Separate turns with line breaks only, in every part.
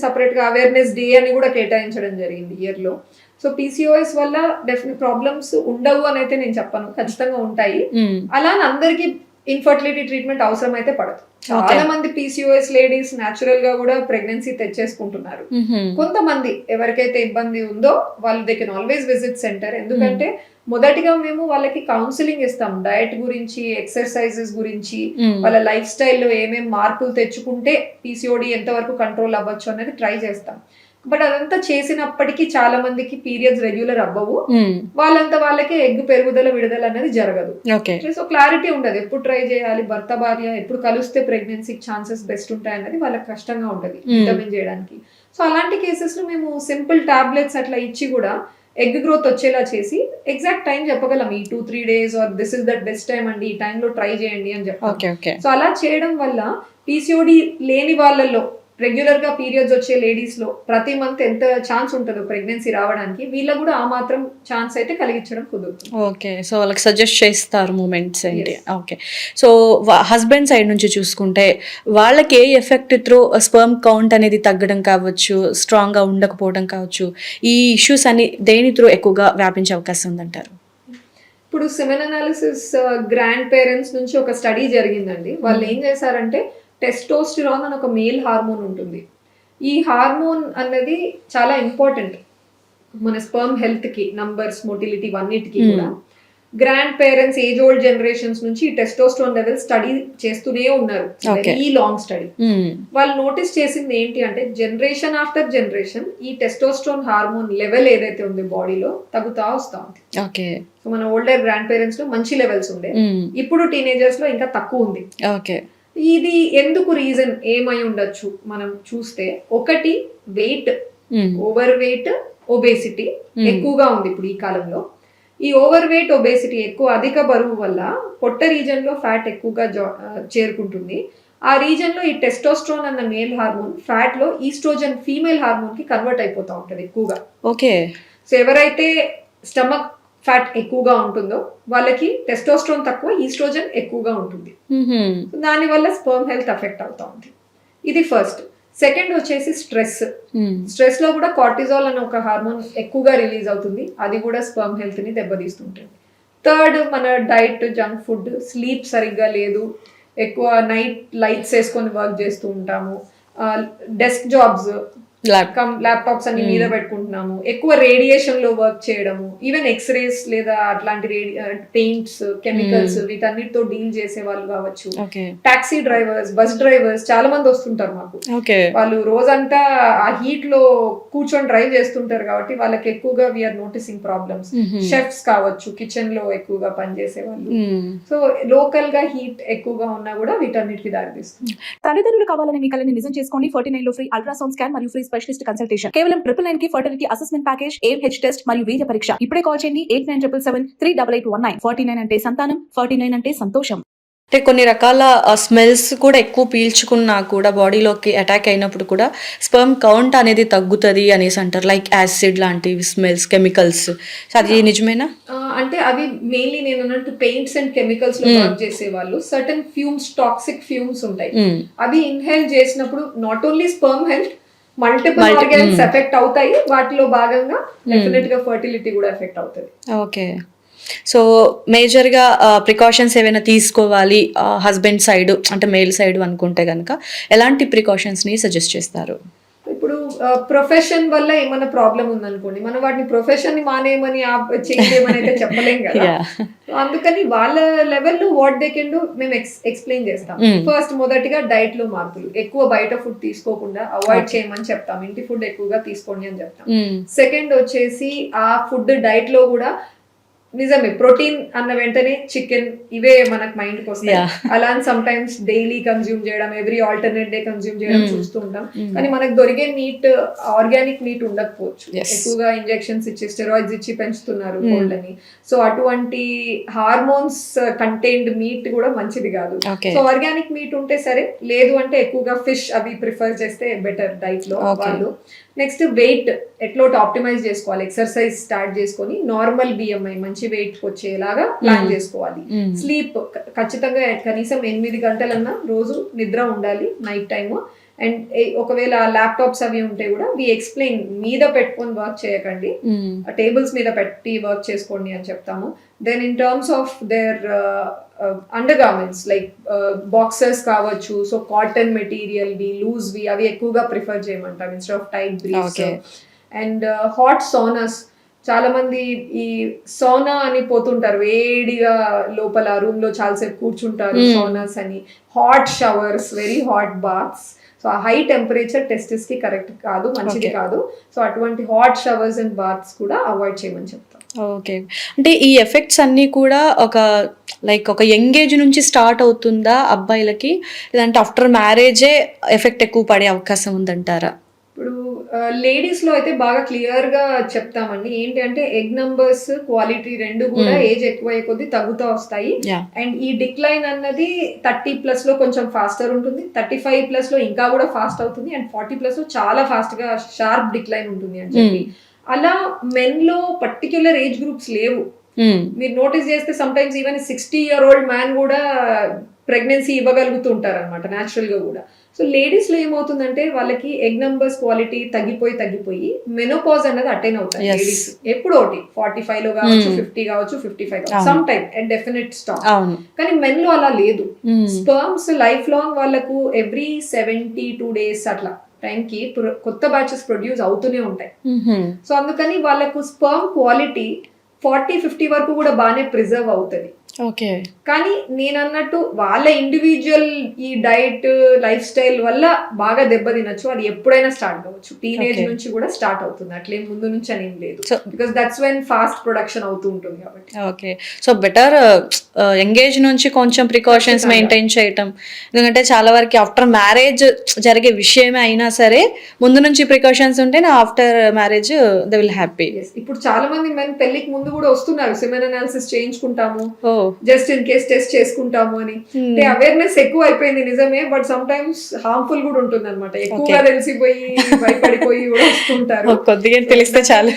Separate గా awareness day అని కూడా కేటాయించడం జరిగింది ఇయర్ లో. సో పీసీఓఎస్ వల్ల డెఫినెట్ ప్రాబ్లమ్స్ ఉండవు అని అయితే నేను చెప్పను, ఖచ్చితంగా ఉంటాయి. అలా అందరికి ఇన్ఫర్టిలిటీ ట్రీట్మెంట్ అవసరం అయితే పడదు. చాలా మంది పీసీఓఎస్ లేడీస్ న్యాచురల్ గా కూడా ప్రెగ్నెన్సీ తెచ్చేసుకుంటున్నారు. కొంతమంది ఎవరికైతే ఇబ్బంది ఉందో వాళ్ళు they can always visit centre. ఎందుకంటే మొదటిగా మేము వాళ్ళకి కౌన్సిలింగ్ ఇస్తాం, డయట్ గురించి, ఎక్సర్సైజెస్ గురించి, వాళ్ళ లైఫ్ స్టైల్లో ఏమేమి మార్పులు తెచ్చుకుంటే పీసీఓడి ఎంతవరకు కంట్రోల్ అవ్వచ్చు అనేది ట్రై చేస్తాం. బట్ అదంతా చేసినప్పటికీ చాలా మందికి పీరియడ్స్ రెగ్యులర్ అవ్వవు, వాళ్ళంతా వాళ్ళకి ఎగ్ పెరుగుదల విడుదల అనేది జరగదు. సో క్లారిటీ ఉండదు, ఎప్పుడు ట్రై చేయాలి, భర్త భార్య ఎప్పుడు కలిస్తే ప్రెగ్నెన్సీకి ఛాన్సెస్ బెస్ట్ ఉంటాయి అనేది వాళ్ళకి కష్టంగా ఉంటుంది డిటర్మిన్ చేయడానికి. సో అలాంటి కేసెస్ లో మేము సింపుల్ టాబ్లెట్స్ అట్లా ఇచ్చి కూడా ఎగ్ గ్రోత్ వచ్చేలా చేసి ఎగ్జాక్ట్ టైం చెప్పగలం, ఈ 2-3 days are this is that best time అండి, ఈ టైంలో ట్రై చేయండి అని చెప్తాం. సో అలా చేయడం వల్ల పీసీఓడి లేని వాళ్ళల్లో రెగ్యులర్ గా పీరియడ్స్ వచ్చే లేడీస్ లో ప్రతి మంత్ ఎంత ఛాన్స్ ఉంటుందో ప్రెగ్నెన్సీ రావడానికి, వీళ్ళకి కూడా ఆ మాత్రం ఛాన్స్ అయితే కలిగించడం కుదురుతుంది.
ఓకే, సో వాళ్ళకి సజెస్ట్ చేస్తారు మూమెంట్స్ ఏంటి. ఓకే, సో హస్బెండ్ సైడ్ నుంచి చూసుకుంటే వాళ్ళకి ఏ ఎఫెక్ట్ త్రూ స్పర్మ్ కౌంట్ అనేది తగ్గడం కావచ్చు, స్ట్రాంగ్ గా ఉండకపోవడం కావచ్చు, ఈ ఇష్యూస్ అని దేని త్రూ ఎక్కువగా వ్యాపించే అవకాశం ఉందంటారు?
ఇప్పుడు సెమెన్ అనాలిసిస్ గ్రాండ్ పేరెంట్స్ నుంచి ఒక స్టడీ జరిగిందండి. వాళ్ళు ఏం చేశారంటే టెస్టోస్టిరాన్ అని ఒక మేల్ హార్మోన్ ఉంటుంది. ఈ హార్మోన్ అన్నది చాలా ఇంపార్టెంట్ మన స్పర్మ్ హెల్త్ కి, నంబర్స్, మొటిలిటీ అన్నిటికీ కూడా. Grand parents, age old generations నుంచి టెస్టోస్టిరాన్ లెవెల్ స్టడీ చేస్తూనే ఉన్నారు, ఈ లాంగ్ స్టడీ. వాళ్ళు నోటీస్ చేసింది ఏంటి అంటే జనరేషన్ ఆఫ్టర్ జనరేషన్ ఈ టెస్టోస్టిరాన్ హార్మోన్ లెవెల్ ఏదైతే ఉంది బాడీలో తగ్గుతా వస్తా ఉంది. సో మన ఓల్డర్ గ్రాండ్ పేరెంట్స్ లో మంచి లెవెల్స్ ఉండే, ఇప్పుడు టీనేజర్స్ లో ఇంకా తక్కువ ఉంది. ఇది ఎందుకు రీజన్ ఏమై ఉండొచ్చు మనం చూస్తే, ఒకటి వెయిట్, ఓవర్ వెయిట్, ఒబేసిటీ ఎక్కువగా ఉంది ఇప్పుడు ఈ కాలంలో. ఈ ఓవర్ వెయిట్, ఒబేసిటీ ఎక్కువ అధిక బరువు వల్ల పొట్ట రీజన్ లో ఫ్యాట్ ఎక్కువగా చేరుకుంటుంది. ఆ రీజన్ లో ఈ టెస్టోస్ట్రాన్ అన్న మేల్ హార్మోన్ ఫ్యాట్ లో ఈస్ట్రోజన్ ఫీమేల్ హార్మోన్ కి కన్వర్ట్ అయిపోతా ఉంటది ఎక్కువగా. సో ఎవరైతే స్టమక్ ఫ్యాట్ ఎక్కువగా ఉంటుందో వాళ్ళకి టెస్టోస్ట్రాన్ తక్కువ, ఈస్ట్రోజన్ ఎక్కువగా ఉంటుంది. దాని వల్ల స్పర్మ్ హెల్త్ అఫెక్ట్ అవుతా ఉంది. ఇది ఫస్ట్. సెకండ్ వచ్చేసి స్ట్రెస్. స్ట్రెస్ లో కూడా కార్టిజాల్ అనే ఒక హార్మోన్ ఎక్కువగా రిలీజ్ అవుతుంది, అది కూడా స్పర్మ్ హెల్త్ ని దెబ్బతీస్తుంటుంది. థర్డ్ మన డైట్, జంక్ ఫుడ్, స్లీప్ సరిగ్గా లేదు, ఎక్కువ నైట్ లైట్స్ వేసుకొని వర్క్ చేస్తూ ఉంటాము, డెస్క్ జాబ్స్, ల్యాప్టాప్స్ అన్ని మీద పెట్టుకుంటున్నాము, ఎక్కువ రేడియేషన్ లో వర్క్ చేయడము, ఈవెన్ ఎక్స్రేస్ లేదా అట్లాంటి పెయింట్స్, కెమికల్స్ వీటన్నిటితో డీల్ చేసే వాళ్ళు కావచ్చు. టాక్సీ డ్రైవర్స్, బస్ డ్రైవర్స్ చాలా మంది వస్తుంటారు మాకు. వాళ్ళు రోజంతా ఆ హీట్ లో కూర్చొని డ్రైవ్ చేస్తుంటారు కాబట్టి వాళ్ళకి ఎక్కువగా వీఆర్ నోటీసింగ్ ప్రాబ్లమ్స్. షెఫ్స్ కావచ్చు, కిచెన్ లో ఎక్కువగా పనిచేసే వాళ్ళు. సో లోకల్ గా హీట్ ఎక్కువగా ఉన్నా కూడా వీటన్నిటికి దారితీస్తుంది.
తల్లిదండ్రులు కావాలని మీ కలని నిజం చేసుకోండి. 49 లో ఫ్రీ అల్ట్రాసౌండ్ స్కాన్ మరియు ఫ్రీ స్పెషలిస్ట్ కన్సల్టేషన్. కేవలం 999 కి fertility assessment package, AMH test మరియు వీర్య పరీక్ష. ఇప్పుడే కాల్ చేయండి 8977738819. 49 అంటే సంతానం, 49 అంటే సంతోషం.
అంటే కొన్ని రకాల స్మెల్స్ కూడా ఎక్కువ పీల్చుకున్నా కూడా బాడీలోకి అటాక్ అయినప్పుడు కూడా స్పర్మ్ కౌంట్ అనేది తగ్గుతుంది అనేసి అంటారు, లైక్ యాసిడ్ లాంటివి స్మెల్స్, కెమికల్స్. అది నిజమేనా?
అంటే అవి మెయిన్లీ నేను అన్నట్టు పెయింట్స్ అండ్ కెమికల్స్ లో వర్క్ చేసే వాళ్ళు సర్టన్ ఫ్యూమ్స్, టాక్సిక్ ఫ్యూమ్స్ ఉంటాయి, అవి ఇన్హేల్ చేసినప్పుడు not only sperm health, multiple organs effect అవుతాయి. వాటిలో భాగంగా డెఫినెట్ గా ఫర్టిలిటీ కూడా ఎఫెక్ట్ అవుతుంది.
ఓకే, సో మేజర్గా ప్రికాషన్స్ ఏమైనా తీసుకోవాలి హస్బెండ్ సైడ్, అంటే మేల్ సైడ్ అనుకుంటే కనుక ఎలాంటి ప్రికాషన్స్ని సజెస్ట్ చేస్తారు?
ఇప్పుడు ప్రొఫెషన్ వల్ల ఏమైనా ప్రాబ్లం ఉందనుకోండి, మనం వాటిని ప్రొఫెషన్ ని మానేయమని చేయమని అయితే చెప్పలేం కదా. అందుకని వాళ్ళ లెవెల్లో వాట్ దే కెన్ డూ మేము ఎక్స్ప్లెయిన్ చేస్తాం. ఫస్ట్ మొదటిగా డైట్ లో మార్పులు, ఎక్కువ బయట ఫుడ్ తీసుకోకుండా అవాయిడ్ చేయమని చెప్తాం, ఇంటి ఫుడ్ ఎక్కువగా తీసుకోండి అని చెప్తాం. సెకండ్ వచ్చేసి ఆ ఫుడ్ డైట్ లో కూడా నిజమే ప్రోటీన్ అన్న వెంటనే చికెన్ ఇవే మనకు మైండ్ కి వస్తాయి. అలా సమ్ టైమ్స్ డైలీ కన్జ్యూమ్ చేయడం, ఎవ్రీ ఆల్టర్నేట్ డే కన్జ్యూమ్ చేయడం చూస్తూ ఉంటాం. కానీ మనకు దొరికే మీట్ ఆర్గానిక్ మీట్ ఉండకపోవచ్చు, ఎక్కువగా ఇంజెక్షన్స్ ఇచ్చి, స్టెరాయిడ్స్ ఇచ్చి పెంచుతున్నారు కోళ్ళని. సో అటువంటి హార్మోన్స్ కంటైన్డ్ మీట్ కూడా మంచిది కాదు. సో ఆర్గానిక్ మీట్ ఉంటే సరే, లేదు అంటే ఎక్కువగా ఫిష్ అవి ప్రిఫర్ చేస్తే బెటర్ డైట్ లో వాళ్ళు. నెక్స్ట్ వెయిట్ ఎట్లా ఆప్టిమైజ్ చేసుకోవాలి, ఎక్సర్సైజ్ స్టార్ట్ చేసుకొని నార్మల్ BMI మంచి వెయిట్ వచ్చేలాగా ప్లాన్ చేసుకోవాలి. స్లీప్ ఖచ్చితంగా కనీసం 8 గంటలన్నా రోజు నిద్ర ఉండాలి నైట్ టైమ్. అండ్ ఒకవేళ ల్యాప్టాప్స్ అవి ఉంటే కూడా వి ఎక్స్ప్లెయిన్ మీద పెట్టుకొని వర్క్ చేయకండి, టేబుల్స్ మీద పెట్టి వర్క్ చేసుకోండి అని చెప్తాము. Then in terms of their under garments like boxes కావచ్చు, so cotton material we loose we అవి ఎక్కువగా ప్రిఫర్ చేయమంటాం instead of tight briefs. And hot saunas, చాలా మంది ఈ సోనా అని పోతుంటారు, వేడిగా లోపల రూమ్ లో చాలాసేపు కూర్చుంటారు, సోనాస్ అని. Hot showers, very hot baths, so ఆ హై టెంపరేచర్ టెస్టిస్ కి కరెక్ట్ కాదు, మంచిది కాదు. సో అటువంటి హాట్ షవర్స్ అండ్ బాత్స్ కూడా అవాయిడ్ చేయమని చెప్తాం.
ఓకే, అంటే ఈ ఎఫెక్ట్స్ అన్నీ కూడా ఒక యంగ్ ఏజ్ నుంచి స్టార్ట్ అవుతుందా అబ్బాయిలకి, లేదంటే ఆఫ్టర్ మ్యారేజే ఎఫెక్ట్ ఎక్కువ పడే అవకాశం ఉందంటారా?
ఇప్పుడు లేడీస్ లో అయితే బాగా క్లియర్ గా చెప్తామండి. ఏంటి అంటే ఎగ్ నంబర్స్ క్వాలిటీ రెండు కూడా ఏజ్ ఎక్కువ కొద్దీ తగ్గుతూ వస్తాయి. అండ్ ఈ డిక్లైన్ అన్నది 30+ లో కొంచెం ఫాస్టర్ ఉంటుంది, 35+ లో ఇంకా కూడా ఫాస్ట్ అవుతుంది, అండ్ 40+ లో చాలా ఫాస్ట్ గా షార్ప్ డిక్లైన్ ఉంటుంది అని చెప్పి. అలా మెన్ లో పర్టిక్యులర్ ఏజ్ గ్రూప్స్ లేవు. మీరు నోటీస్ చేస్తే some times even 60-year-old man కూడా ప్రెగ్నెన్సీ ఇవ్వగలుగుతుంటారు అనమాట న్యాచురల్ గా కూడా. సో లేడీస్ లో ఏమవుతుందంటే వాళ్ళకి ఎగ్ నంబర్స్ క్వాలిటీ తగ్గిపోయి మెనోపాజ్ అన్నది అటైన్ అవుతాయి లేడీస్. ఎప్పుడు ఒకటి 45 లో కావచ్చు, 50 కావచ్చు, 55 కావచ్చు, some time at definite stop. కానీ మెన్ లో అలా లేదు. స్పర్మ్స్ లైఫ్ లాంగ్ వాళ్ళకు ఎవ్రీ 72 days అట్లా టైంకి కొత్త బ్యాచెస్ ప్రొడ్యూస్ అవుతూనే ఉంటాయి. సో అందుకని వాళ్ళకు స్పర్మ్ క్వాలిటీ 40-50 వరకు కూడా బాగానే ప్రిజర్వ్ అవుతుంది.
ఓకే,
కానీ నేను అన్నట్టు వాళ్ళ ఇండివిజువల్ ఈ డైట్ లైఫ్ స్టైల్ వల్ల బాగా దెబ్బతినొచ్చు. అది ఎప్పుడైనా స్టార్ట్ కావచ్చు, టీనేజ్ నుంచి కూడా స్టార్ట్ అవుతుంది, అట్లే ముందు నుంచి అని ఏం లేదు. Because that's when fast production అవుతూ ఉంటుంది కాబట్టి.
ఓకే, సో బెటర్ ఎంగేజ్ నుంచి కొంచెం ప్రికాషన్స్ మెయింటైన్ చేయటం. ఎందుకంటే చాలా వరకు ఆఫ్టర్ మ్యారేజ్ జరిగే విషయమే అయినా సరే ముందు నుంచి ప్రికాషన్స్ ఉంటే నా after marriage they will happy.
ఇప్పుడు చాలా మంది మెన్ పెళ్లికి ముందు కూడా వస్తున్నారు, సెమెన్ అనాలిసిస్ చేయించుకుంటాము, జస్ట్ ఇన్ కేస్ టెస్ట్ చేసుకుంటాము అని. అంటే అవేర్నెస్ ఎక్కువ అయిపోయింది నిజమే, బట్ సమ్ టైమ్స్ హార్మ్ఫుల్ కూడా ఉంటుంది అనమాట. ఎక్కువగా తెలిసిపోయి భయపడిపోయి కూడా వస్తుంటారు.
కొద్దిగా తెలిస్తే చాలు,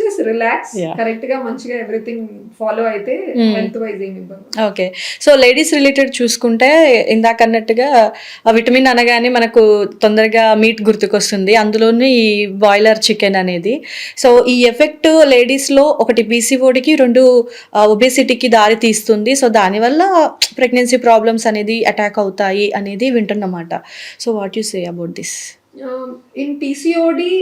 జస్ట్ రిలాక్స్, కరెక్ట్ గా మంచిగా ఎవ్రీథింగ్ ఫాలో అయితే హెల్త్ వైజ్ ఏమి ఇబ్బంది.
ఓకే, సో లేడీస్ రిలేటెడ్ చూసుకుంటే ఇందాక అన్నట్టుగా విటమిన్ అనగానే మనకు తొందరగా మీట్ గుర్తుకొస్తుంది, అందులోనే ఈ బాయిలర్ చికెన్ అనేది. సో ఈ ఎఫెక్ట్ లేడీస్లో ఒకటి పీసీఓడికి, 2 ఒబేసిటీకి దారి తీస్తుంది. సో దానివల్ల ప్రెగ్నెన్సీ ప్రాబ్లమ్స్ అనేది అటాక్ అవుతాయి అనేది వింటున్నమాట. So what you say about this?
In PCOD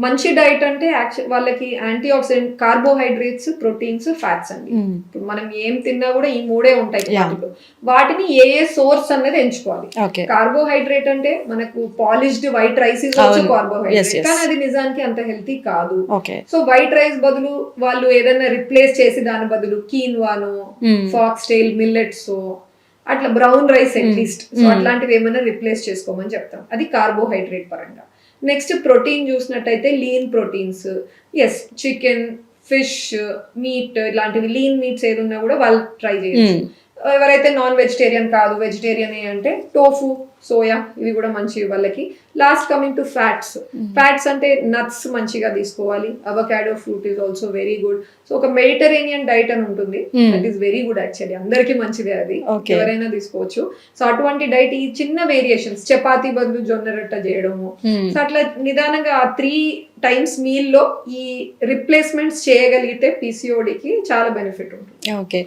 మంచి డైట్ అంటే వాళ్ళకి antioxidant, carbohydrates, proteins, fats అండి. ఇప్పుడు మనం ఏం తిన్నా కూడా ఈ 3 ఉంటాయి వాటిలో. వాటిని ఏ సోర్స్ అన్నది ఎంచుకోవాలి. కార్బోహైడ్రేట్ అంటే మనకు polished white rice is also carbohydrate, కానీ అది నిజానికి అంత హెల్తీ కాదు. సో వైట్ రైస్ బదులు వాళ్ళు ఏదైనా రిప్లేస్ చేసి దాని బదులు కీన్వానో, ఫాక్స్ టైల్ మిల్లెట్స్, అట్లా బ్రౌన్ రైస్ అట్లీస్ట్, సో అట్లాంటివి ఏమైనా రిప్లేస్ చేసుకోమని చెప్తాం. అది కార్బోహైడ్రేట్ పరంగా. నెక్స్ట్ ప్రోటీన్ చూసినట్టయితే lean proteins, chicken, fish, meet, ఇలాంటివి లీన్ మీట్స్ ఏది ఉన్నా కూడా వాళ్ళు ట్రై చేయొచ్చు. ఎవరైతే నాన్ వెజిటేరియన్ కాదు, వెజిటేరియన్ అంటే టోఫు, సోయా, ఇవి కూడా మంచివి వాళ్ళకి. Last coming to fats. Fats అంటే నట్స్ మంచిగా తీసుకోవాలి. Avocado fruit is also very good. So ఒక మెడిటరేనియన్ డైట్ అని ఉంటుంది, that is very good actually, అందరికీ మంచిదే అది, ఎవరైనా తీసుకోవచ్చు. సో అటువంటి డైట్, ఈ చిన్న వేరియేషన్స్, చపాతీ బదులు జొన్న రొట్ట చేయడము, సో అట్లా నిదానంగా 3 times మీల్ లో ఈ రిప్లేస్మెంట్స్ చేయగలిగితే పీసీఓడికి చాలా బెనిఫిట్ ఉంటుంది.
ఓకే,